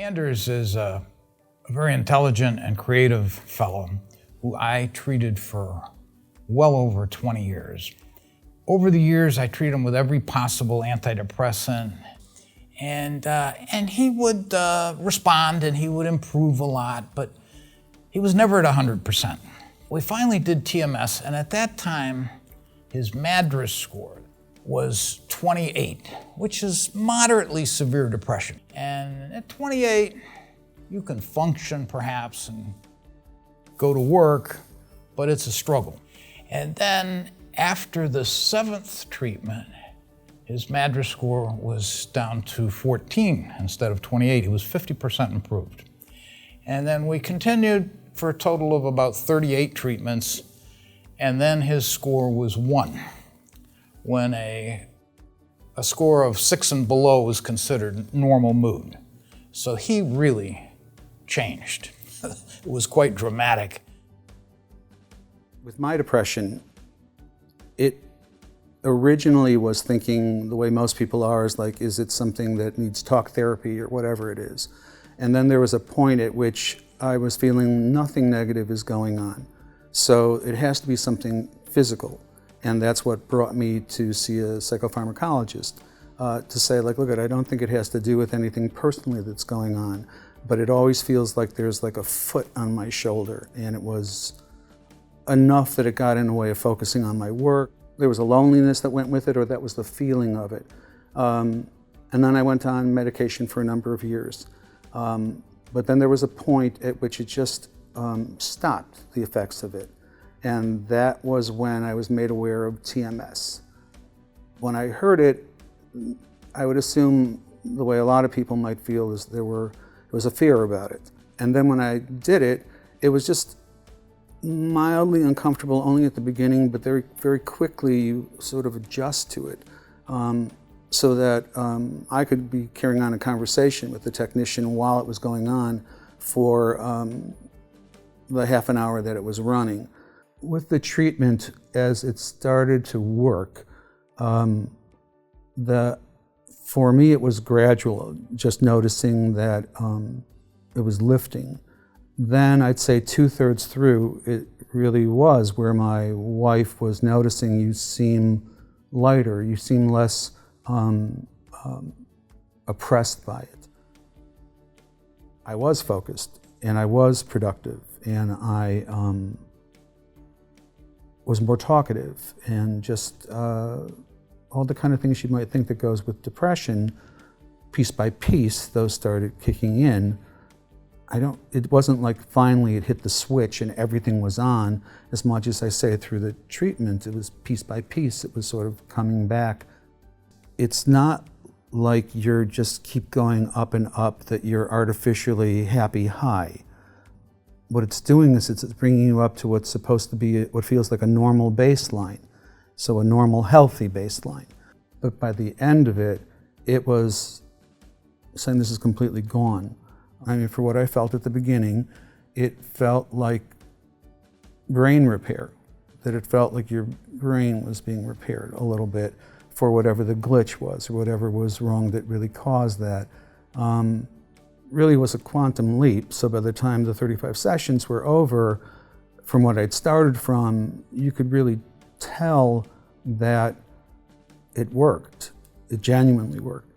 Anders is a very intelligent and creative fellow who I treated for well over 20 years. Over the years, I treated him with every possible antidepressant, and he would respond and he would improve a lot, but he was never at 100%. We finally did TMS, and at that time, his MADRS score was 28, which is moderately severe depression. And at 28, you can function perhaps and go to work, but it's a struggle. And then after the 7th treatment, his MADRS score was down to 14 instead of 28. He was 50% improved. And then we continued for a total of about 38 treatments, and then his score was 1, when a score of 6 and below was considered normal mood. So he really changed. It was quite dramatic. With my depression, it originally was thinking the way most people are, is like, is it something that needs talk therapy or whatever it is? And then there was a point at which I was feeling nothing negative is going on. So it has to be something physical. And that's what brought me to see a psychopharmacologist, to say, like, look, I don't think it has to do with anything personally that's going on, but it always feels like there's like a foot on my shoulder. And it was enough that it got in the way of focusing on my work. There was a loneliness that went with it, or that was the feeling of it. And then I went on medication for a number of years. But then there was a point at which it just stopped, the effects of it. And that was when I was made aware of TMS. When I heard it, I would assume the way a lot of people might feel is there was a fear about it. And then when I did it, it was just mildly uncomfortable only at the beginning, but very, very quickly you sort of adjust to it. So that I could be carrying on a conversation with the technician while it was going on for the half an hour that it was running. With the treatment, as it started to work, for me it was gradual, just noticing that it was lifting. Then I'd say 2/3 through, it really was where my wife was noticing, you seem lighter, you seem less oppressed by it. I was focused and I was productive and I was more talkative, and just all the kind of things you might think that goes with depression, piece by piece, those started kicking in. It wasn't like finally it hit the switch and everything was on, as much as I say through the treatment, it was piece by piece, it was sort of coming back. It's not like you're just keep going up and up, that you're artificially happy high. What it's doing is it's bringing you up to what's supposed to be what feels like a normal baseline, so a normal, healthy baseline. But by the end of it, it was saying this is completely gone. I mean, for what I felt at the beginning, it felt like brain repair, that it felt like your brain was being repaired a little bit for whatever the glitch was or whatever was wrong that really caused that. Really was a quantum leap. So by the time the 35 sessions were over, from what I'd started from, you could really tell that it worked. It genuinely worked.